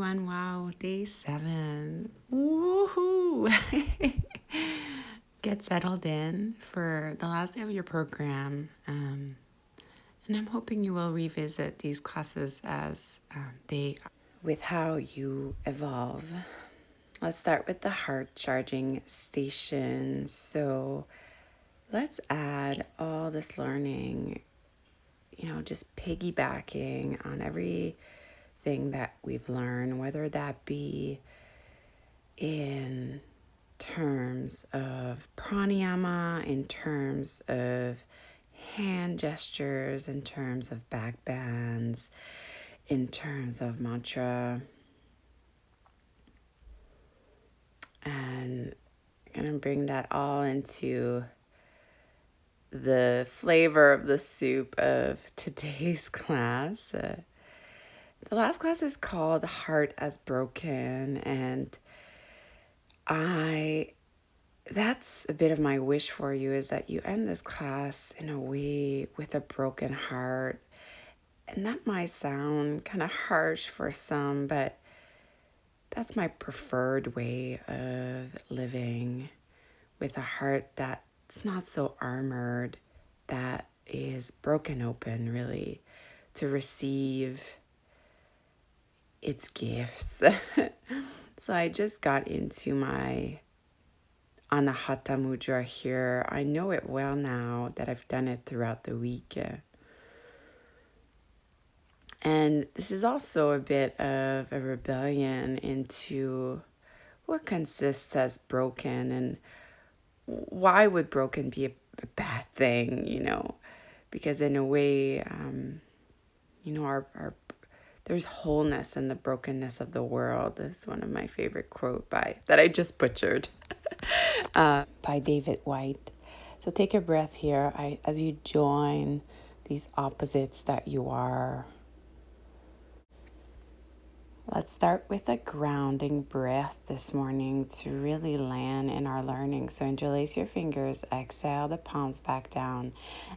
everyone. Wow, day 7. Woohoo! Get settled in for the last day of your program. And I'm hoping you will revisit these classes as they are with how you evolve. Let's start with the heart charging station. So let's add all this learning, just piggybacking on everything that we've learned, whether that be in terms of pranayama, in terms of hand gestures, in terms of back bends, in terms of mantra. And I'm going to bring that all into the flavor of the soup of today's class. The last class is called Heart as Broken, and that's a bit of my wish for you, is that you end this class in a way with a broken heart. And that might sound kind of harsh for some, but that's my preferred way of living, with a heart that's not so armored, that is broken open really to receive its gifts. So I just got into my Untitled Mudra here. I know it well now that I've done it throughout the week. And this is also a bit of a rebellion into what consists as broken, and why would broken be a bad thing, because in a way, our there's wholeness in the brokenness of the world. It's one of my favorite quote that I just butchered by David White. So take a breath here as you join these opposites that you are. Let's start with a grounding breath this morning to really land in our learning. So interlace your fingers, exhale the palms back down,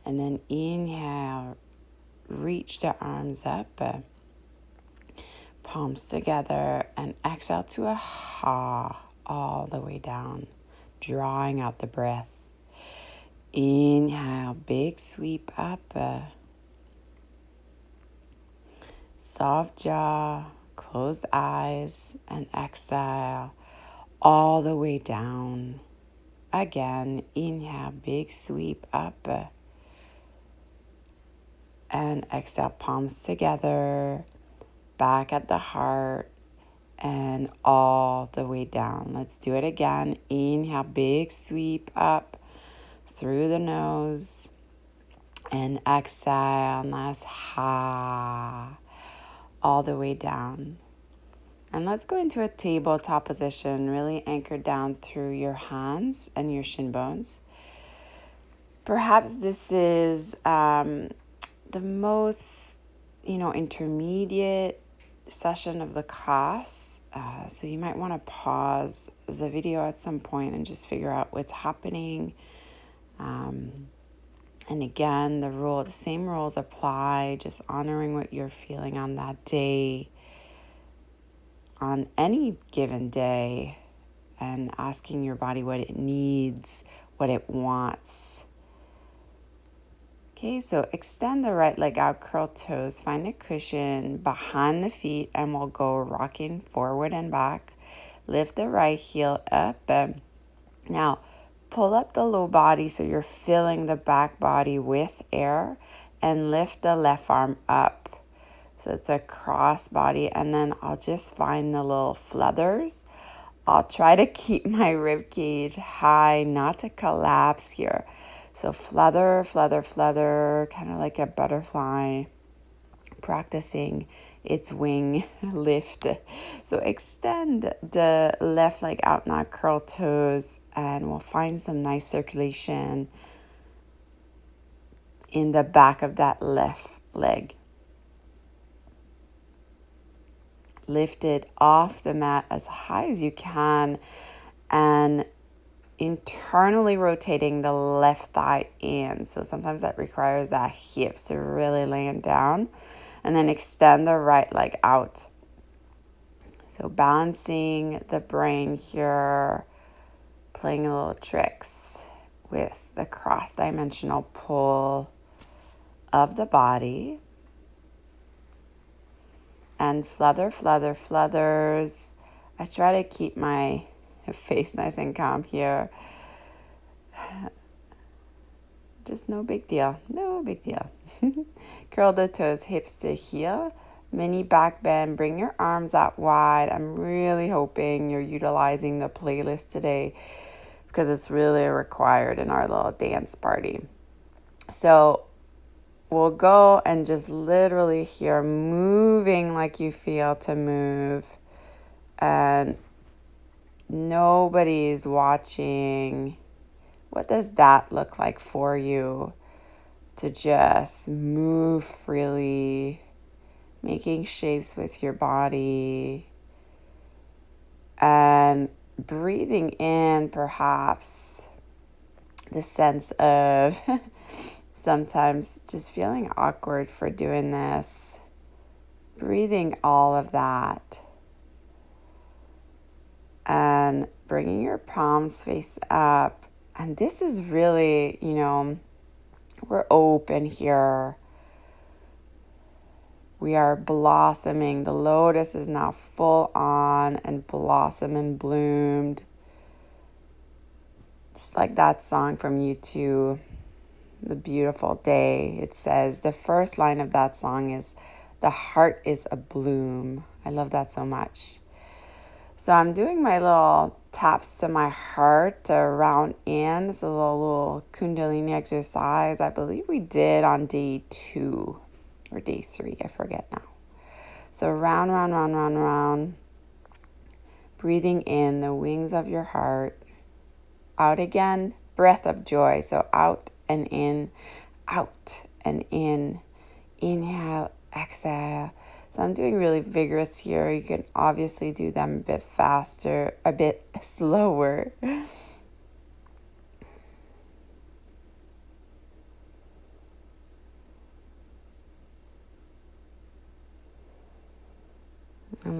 and then inhale, reach the arms up, palms together, and exhale to a ha all the way down, drawing out the breath. Inhale, big sweep up, soft jaw, closed eyes, and exhale all the way down. Again, inhale, big sweep up, and exhale, palms together, back at the heart, and all the way down. Let's do it again. Inhale, big sweep up through the nose, and exhale, nice ha, all the way down. And let's go into a tabletop position, really anchored down through your hands and your shin bones. Perhaps this is the most, intermediate session of the class. So you might want to pause the video at some point and just figure out what's happening. And again, the same rules apply, just honoring what you're feeling on that day, on any given day, and asking your body what it needs, what it wants. Okay, so extend the right leg out, curl toes, find a cushion behind the feet, and we'll go rocking forward and back. Lift the right heel up. Now, pull up the low body so you're filling the back body with air, and lift the left arm up. So it's a cross body, and then I'll just find the little flutters. I'll try to keep my rib cage high, not to collapse here. So flutter, flutter, flutter, kind of like a butterfly practicing its wing lift. So extend the left leg out now, curl toes, and we'll find some nice circulation in the back of that left leg. Lift it off the mat as high as you can, and internally rotating the left thigh in. So sometimes that requires that hips to really land down. And then extend the right leg out. So balancing the brain here, playing a little tricks with the cross-dimensional pull of the body. And flutters. I try to keep my face nice and calm here. Just no big deal. Curl the toes, hips to heel. Mini back bend. Bring your arms out wide. I'm really hoping you're utilizing the playlist today because it's really required in our little dance party. So we'll go and just literally here moving like you feel to move. And nobody's watching. What does that look like for you to just move freely, making shapes with your body and breathing in perhaps the sense of sometimes just feeling awkward for doing this, breathing all of that and bringing your palms face up. And this is really, we're open here. We are blossoming. The lotus is now full on and blossom and bloomed. Just like that song from U2, The Beautiful Day. It says, the first line of that song is, the heart is a bloom. I love that so much. So I'm doing my little taps to my heart to round in. It's a little Kundalini exercise. I believe we did on day 2 or day 3. I forget now. So round. Breathing in the wings of your heart. Out again, breath of joy. So out and in, out and in. Inhale, exhale. So I'm doing really vigorous here. You can obviously do them a bit faster, a bit slower. And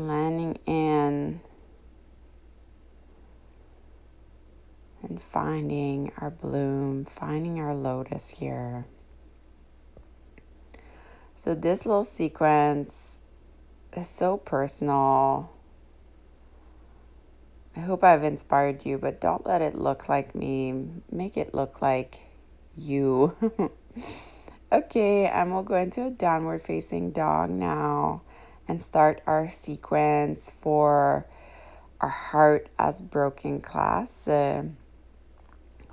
landing in and finding our bloom, finding our lotus here. So this little sequence is so personal. I hope I've inspired you, but don't let it look like me. Make it look like you. Okay, and we'll go into a downward facing dog now and start our sequence for our heart as broken class.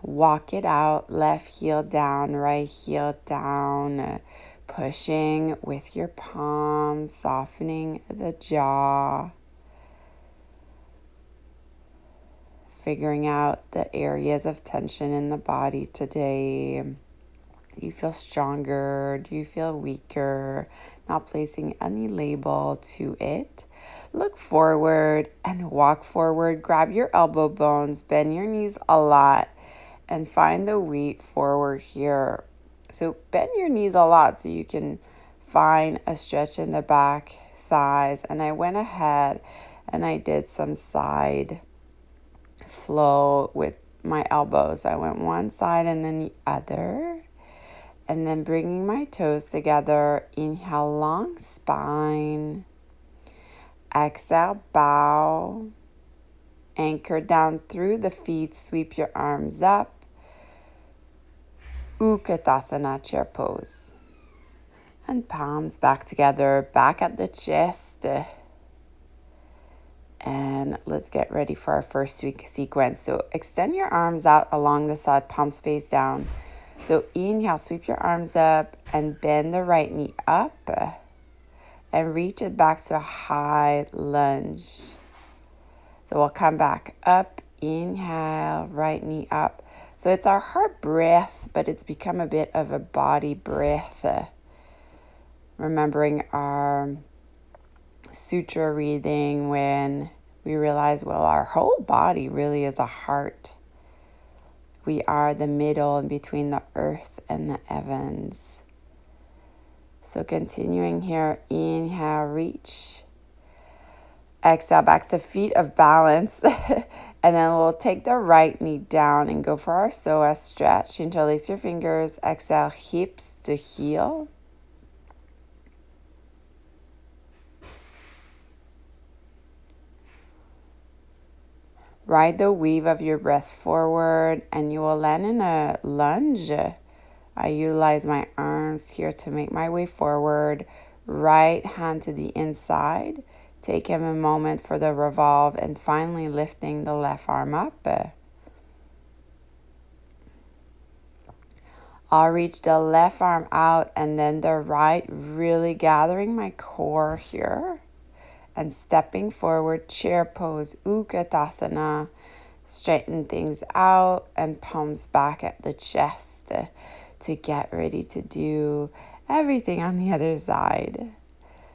Walk it out, left heel down, right heel down. Pushing with your palms, softening the jaw. Figuring out the areas of tension in the body today. Do you feel stronger? Do you feel weaker? Not placing any label to it. Look forward and walk forward. Grab your elbow bones, bend your knees a lot, and find the weight forward here. So bend your knees a lot so you can find a stretch in the back thighs. And I went ahead and I did some side flow with my elbows. I went one side and then the other. And then bringing my toes together. Inhale, long spine. Exhale, bow. Anchor down through the feet. Sweep your arms up. Utkatasana, chair pose. And palms back together, back at the chest. And let's get ready for our first sequence. So extend your arms out along the side, palms face down. So inhale, sweep your arms up and bend the right knee up. And reach it back to a high lunge. So we'll come back up, inhale, right knee up. So it's our heart breath, but it's become a bit of a body breath. Remembering our sutra reading when we realize, well, our whole body really is a heart. We are the middle in between the earth and the heavens. So continuing here, inhale, reach. Exhale back to feet of balance. And then we'll take the right knee down and go for our Psoas stretch. Interlace your fingers. Exhale, hips to heel. Ride the wave of your breath forward, and you will land in a lunge. I utilize my arms here to make my way forward. Right hand to the inside. Taking a moment for the revolve and finally lifting the left arm up. I'll reach the left arm out and then the right, really gathering my core here. And stepping forward, chair pose, Utkatasana. Straighten things out and palms back at the chest to get ready to do everything on the other side.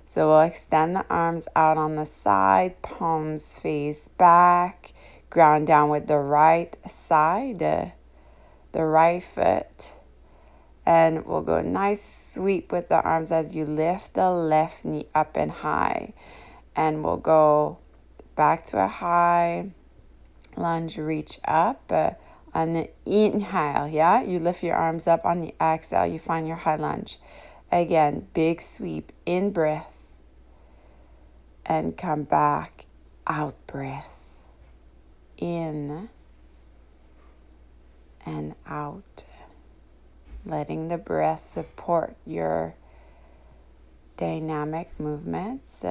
So we'll extend the arms out on the side, palms face back, ground down with the right side, the right foot. And we'll go nice sweep with the arms as you lift the left knee up and high. And we'll go back to a high lunge, reach up. On the inhale, you lift your arms up. On the exhale, you find your high lunge. Again, big sweep, in breath. And come back, out breath. In and out. Letting the breath support your dynamic movements.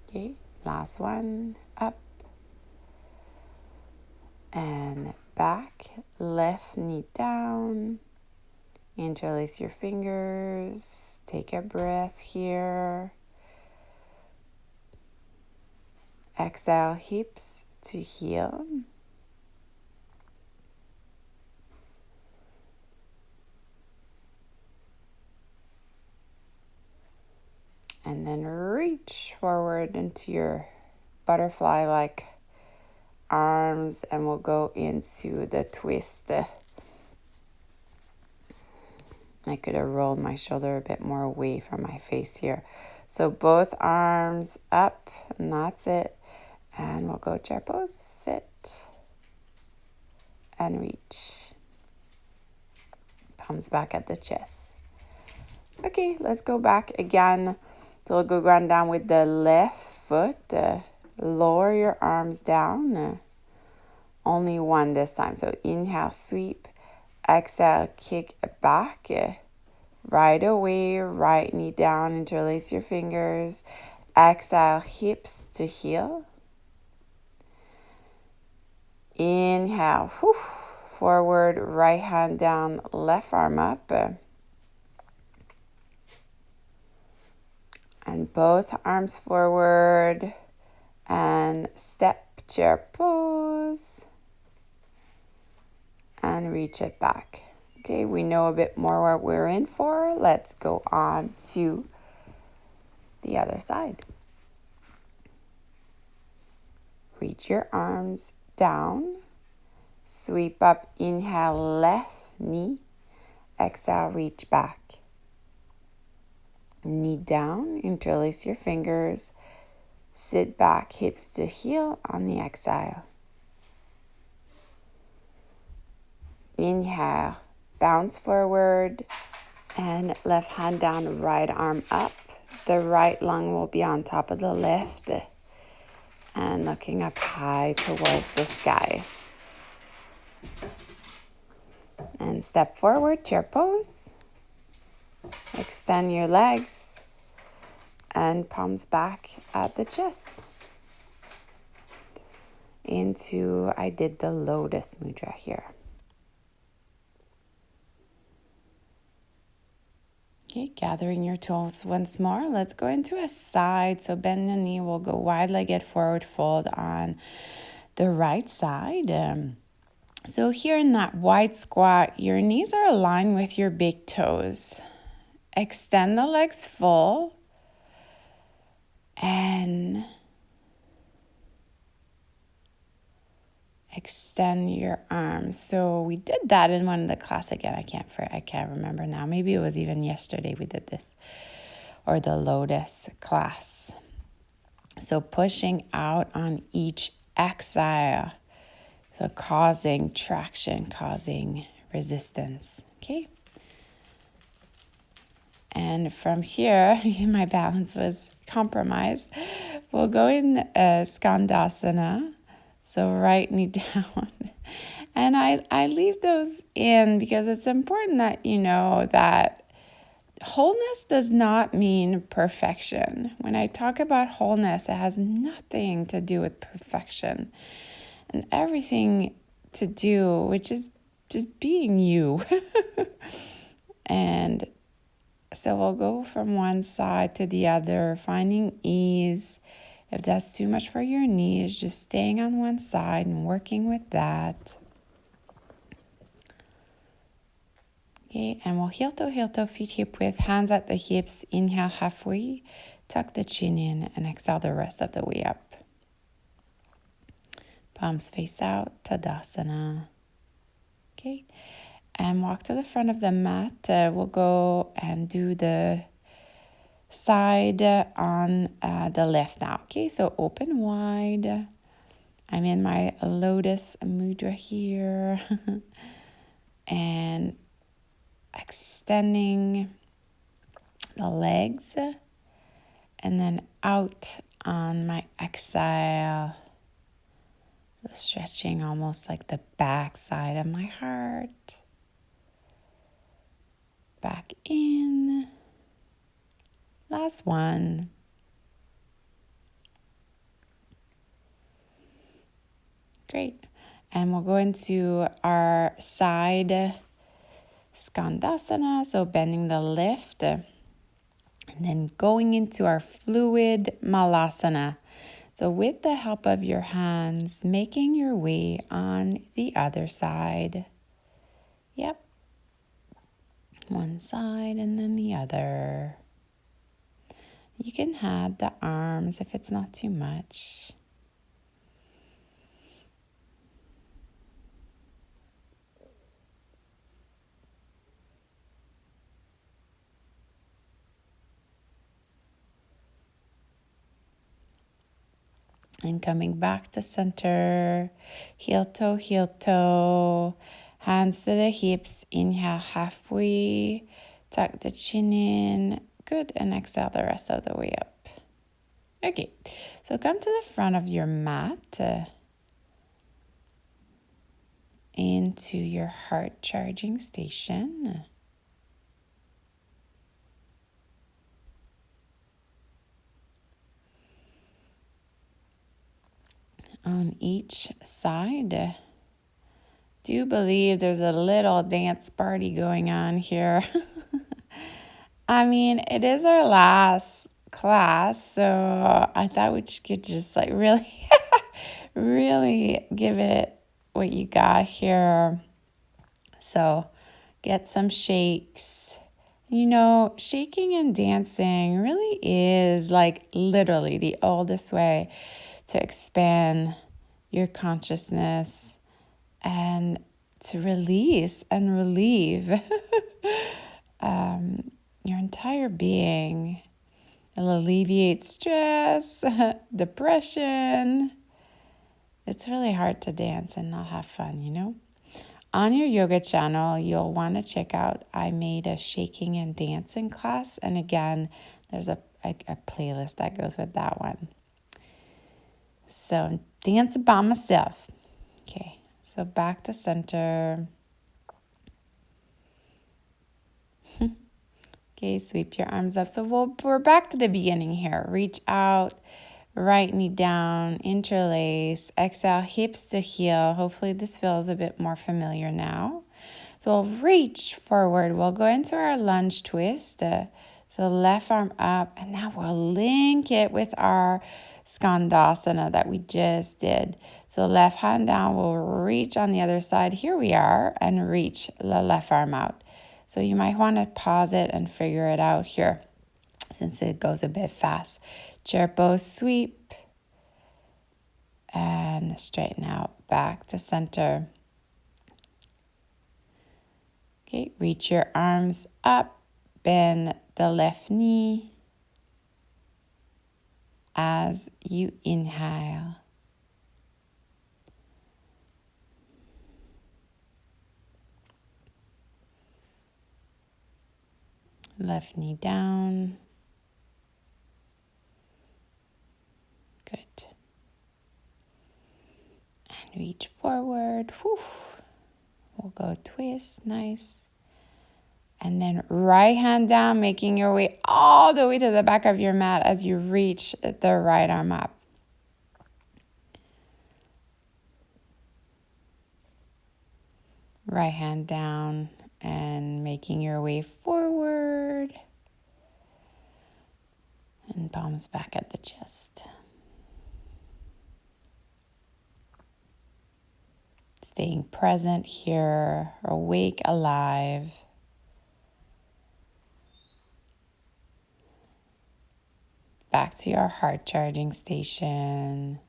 Okay, last one. Up and back. Left knee down. Interlace your fingers. Take a breath here. Exhale, hips to heel. And then reach forward into your butterfly-like arms, and we'll go into the twist. I could have rolled my shoulder a bit more away from my face here. So both arms up, and that's it. And we'll go chair pose, sit, and reach. Palms back at the chest. Okay, let's go back again. So we'll go ground down with the left foot. Lower your arms down. Only one this time. So inhale, sweep. Exhale, kick back. Right away, right knee down. Interlace your fingers. Exhale, hips to heel. Inhale, forward, right hand down, left arm up. And both arms forward. And step, chair pose. And reach it back. Okay, we know a bit more what we're in for. Let's go on to the other side. Reach your arms down. Sweep up, inhale, left knee. Exhale, reach back. Knee down, interlace your fingers. Sit back, hips to heel on the exhale. Inhale, bounce forward and left hand down, right arm up. The right lung will be on top of the left and looking up high towards the sky. And step forward, chair pose. Extend your legs and palms back at the chest. I did the Lotus Mudra here. Okay, gathering your toes once more. Let's go into a side. So bend the knee. We'll go wide-legged forward fold on the right side. So here in that wide squat, your knees are aligned with your big toes. Extend the legs full and extend your arms. So we did that in one of the class again. I can't remember now. Maybe it was even yesterday we did this. or the Lotus class. So pushing out on each exhale. So causing traction, causing resistance. Okay. And from here, my balance was compromised. We'll go in Skandasana. So right knee down. And I leave those in because it's important that you know that wholeness does not mean perfection. When I talk about wholeness, it has nothing to do with perfection and everything to do, which is just being you. And so we'll go from one side to the other, finding ease. If that's too much for your knees, just staying on one side and working with that. Okay, and we'll heel toe, feet hip width, hands at the hips. Inhale halfway, tuck the chin in, and exhale the rest of the way up. Palms face out, Tadasana. Okay, and walk to the front of the mat. We'll go and do the side on the left now. Okay, so open wide. I'm in my Lotus Mudra here. And extending the legs and then out on my exhale. So stretching almost like the back side of my heart. Back in. Last one. Great. And we'll go into our side Skandasana, so bending the lift. And then going into our fluid Malasana. So with the help of your hands, making your way on the other side. Yep. One side and then the other. You can add the arms if it's not too much. And coming back to center, heel toe, hands to the hips, inhale halfway, tuck the chin in, good, and exhale the rest of the way up. Okay, so come to the front of your mat, into your heart charging station. On each side, do believe there's a little dance party going on here. I mean, it is our last class, so I thought we could just like really, really give it what you got here. So get some shakes. You know, shaking and dancing really is like literally the oldest way to expand your consciousness and to release and relieve your entire being. It'll alleviate stress, depression. It's really hard to dance and not have fun, you know? On your yoga channel, you'll want to check out, I made a shaking and dancing class. And again, there's a playlist that goes with that one. So dance by myself. Okay, so back to center. Okay, sweep your arms up. So we're back to the beginning here. Reach out, right knee down, interlace. Exhale, hips to heel. Hopefully this feels a bit more familiar now. So we'll reach forward. We'll go into our lunge twist. So left arm up, and now we'll link it with our Skandasana that we just did. So left hand down, we'll reach on the other side. Here we are, and reach the left arm out. So you might want to pause it and figure it out here since it goes a bit fast. Chair pose, sweep, and straighten out, back to center. Okay, reach your arms up, bend the left knee, as you inhale. Left knee down. Good. And reach forward. Whew. We'll go twist. Nice. And then right hand down, making your way all the way to the back of your mat as you reach the right arm up. Right hand down and making your way forward. And palms back at the chest. Staying present here, awake, alive. Back to your heart charging station.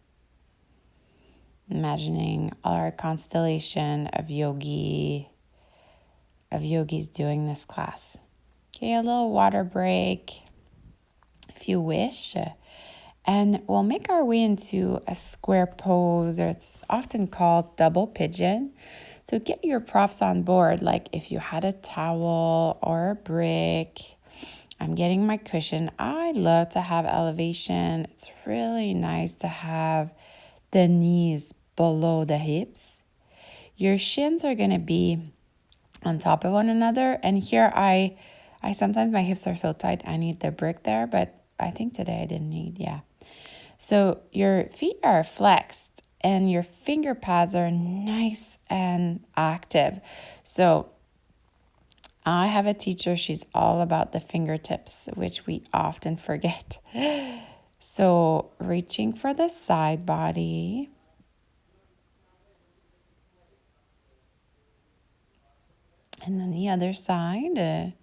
Imagining our constellation of yogis doing this class. Okay, a little water break if you wish. And we'll make our way into a square pose, or it's often called double pigeon. So get your props on board, like if you had a towel or a brick. I'm getting my cushion. I love to have elevation. It's really nice to have the knees below the hips. Your shins are going to be on top of one another. And here I sometimes my hips are so tight I need the brick there, but I think today I didn't need, yeah. So your feet are flexed and your finger pads are nice and active. So I have a teacher, she's all about the fingertips, which we often forget. So reaching for the side body. And then the other side.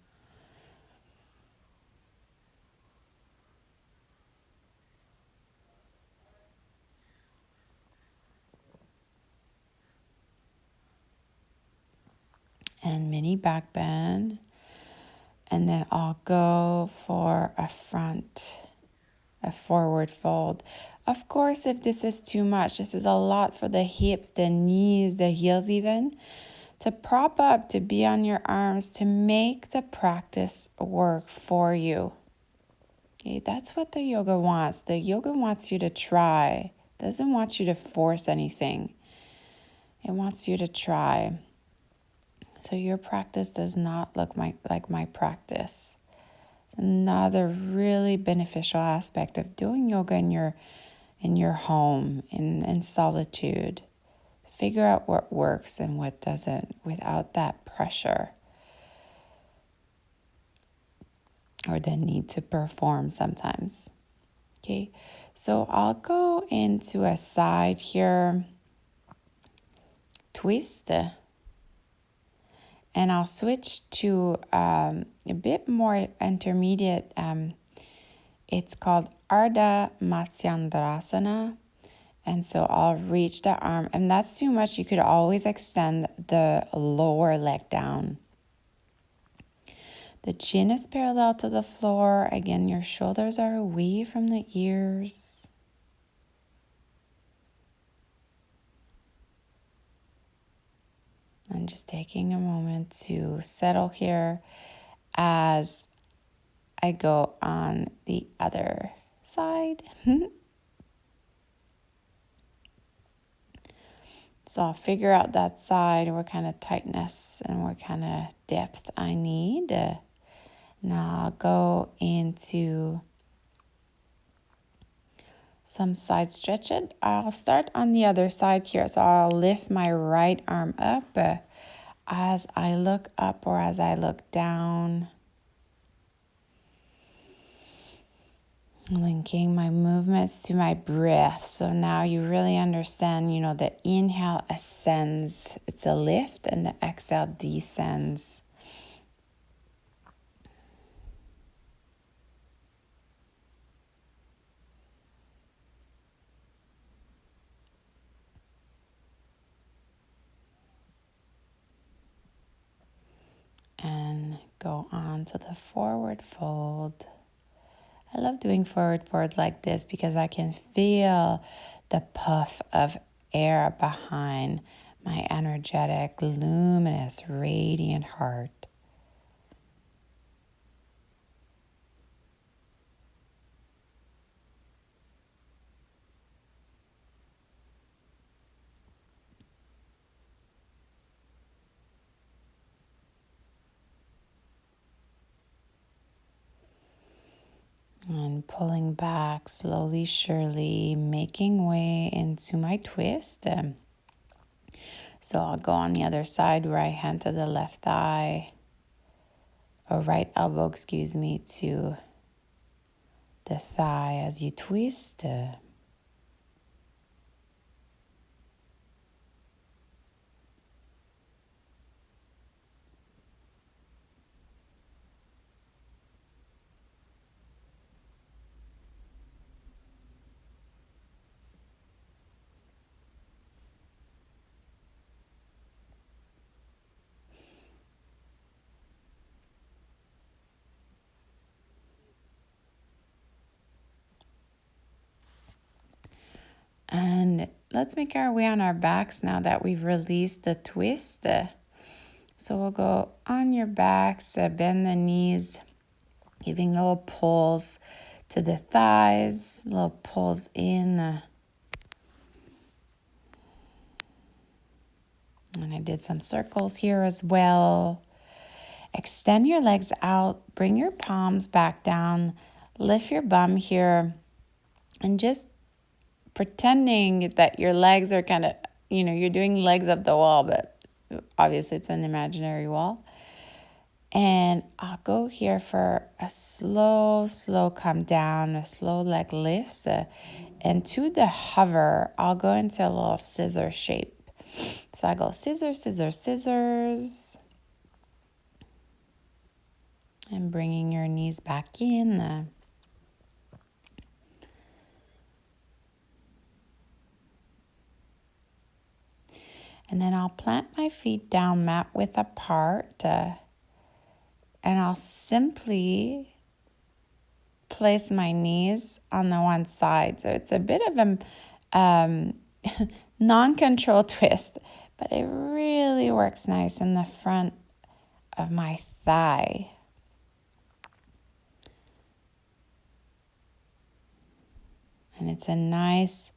And mini back bend. And then I'll go for a forward fold. Of course, if this is too much, this is a lot for the hips, the knees, the heels even, to prop up, to be on your arms, to make the practice work for you. Okay, that's what the yoga wants. The yoga wants you to try. It doesn't want you to force anything. It wants you to try. So your practice does not look like my practice. Another really beneficial aspect of doing yoga in your home, in solitude. Figure out what works and what doesn't without that pressure or the need to perform sometimes. Okay, so I'll go into a side here twist. And I'll switch to a bit more intermediate. It's called Arda Matsyandarasana. And so I'll reach the arm. And that's too much. You could always extend the lower leg down. The chin is parallel to the floor. Again, your shoulders are away from the ears. I'm just taking a moment to settle here as I go on the other side. So I'll figure out that side, what kind of tightness and what kind of depth I need. Now I'll go into some side stretch it. I'll start on the other side here. So I'll lift my right arm up as I look up or as I look down. Linking my movements to my breath. So now you really understand, the inhale ascends, it's a lift, and the exhale descends. And go on to the forward fold I love doing forward like this because I can feel the puff of air behind my energetic, luminous, radiant heart. And pulling back slowly, surely, making way into my twist. So I'll go on the other side, right hand to the left thigh, or right elbow, excuse me, to the thigh as you twist. And let's make our way on our backs now that we've released the twist. So we'll go on your backs, bend the knees, giving little pulls to the thighs, little pulls in. And I did some circles here as well. Extend your legs out, bring your palms back down, lift your bum here, and just pretending that your legs are kind of, you're doing legs up the wall, but obviously it's an imaginary wall. And I'll go here for a slow come down, a slow leg lifts. And to the hover, I'll go into a little scissor shape. So I go scissors, scissors, scissors. And bringing your knees back in. And then I'll plant my feet down mat width apart. And I'll simply place my knees on the one side. So it's a bit of a non-control twist, but it really works nice in the front of my thigh. And it's a nice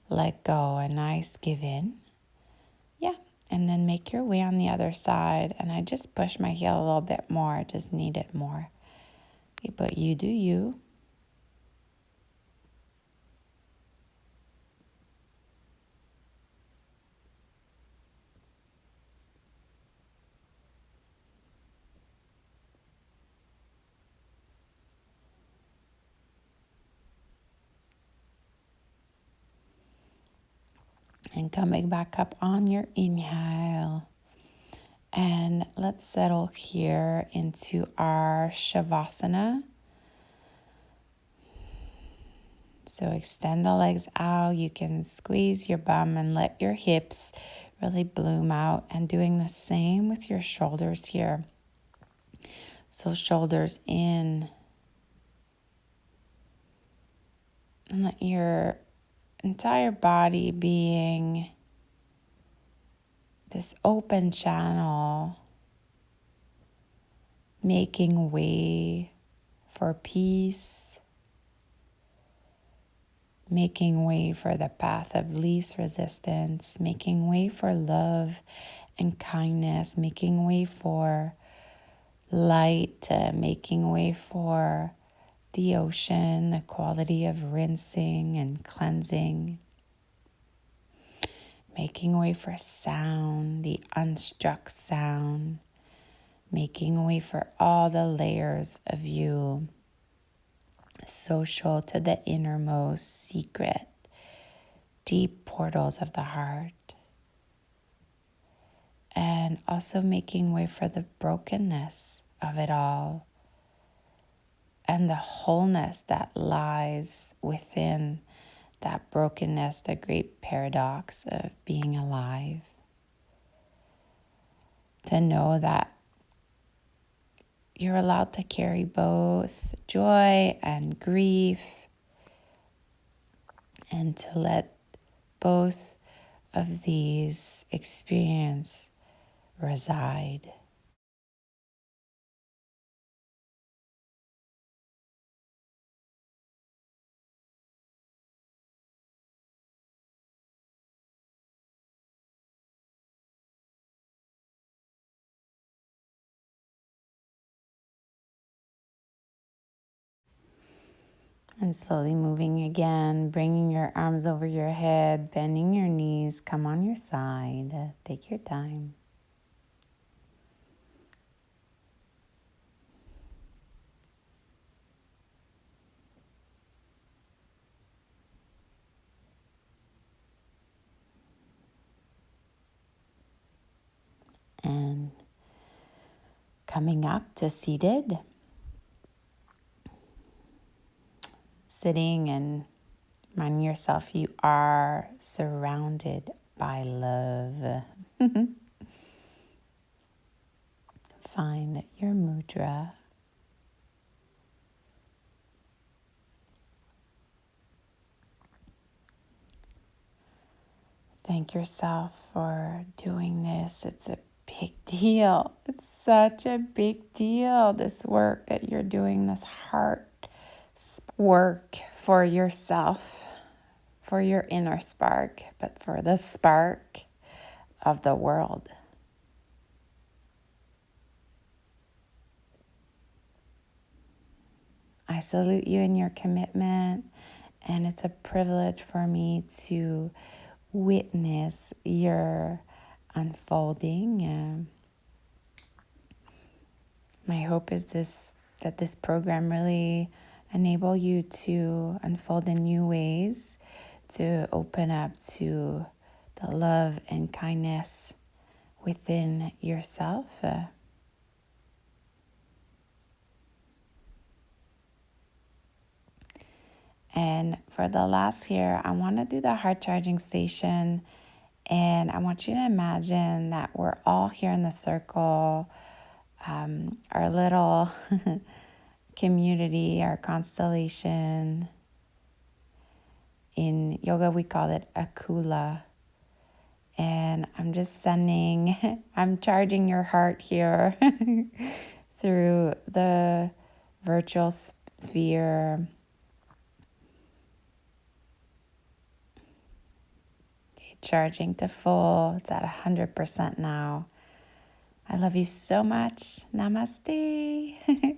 let go, a nice give in. Yeah, and then make your way on the other side. And I just push my heel a little bit more. I just need it more. But you do you. And coming back up on your inhale. And let's settle here into our Shavasana. So extend the legs out. You can squeeze your bum and let your hips really bloom out. And doing the same with your shoulders here. So shoulders in. And let your entire body being this open channel, making way for peace, making way for the path of least resistance, making way for love and kindness, making way for light, making way for the ocean, the quality of rinsing and cleansing, making way for sound, the unstruck sound, making way for all the layers of you, social to the innermost secret, deep portals of the heart, and also making way for the brokenness of it all and the wholeness that lies within that brokenness, the great paradox of being alive. To know that you're allowed to carry both joy and grief, and to let both of these experience reside. And slowly moving again, bringing your arms over your head, bending your knees, come on your side. Take your time. And coming up to seated, sitting, and remind yourself you are surrounded by love. Find your mudra. Thank yourself for doing this. It's a big deal. It's such a big deal, this work that you're doing, this heart work for yourself, for your inner spark, but for the spark of the world. I salute you in your commitment, and it's a privilege for me to witness your unfolding. My hope is that this program really enable you to unfold in new ways, to open up to the love and kindness within yourself. And for the last here, I want to do the heart charging station. And I want you to imagine that we're all here in the circle, our little community, our constellation. In yoga, we call it a kula. And I'm just I'm charging your heart here through the virtual sphere. Okay, charging to full. It's at 100% now. I love you so much. Namaste.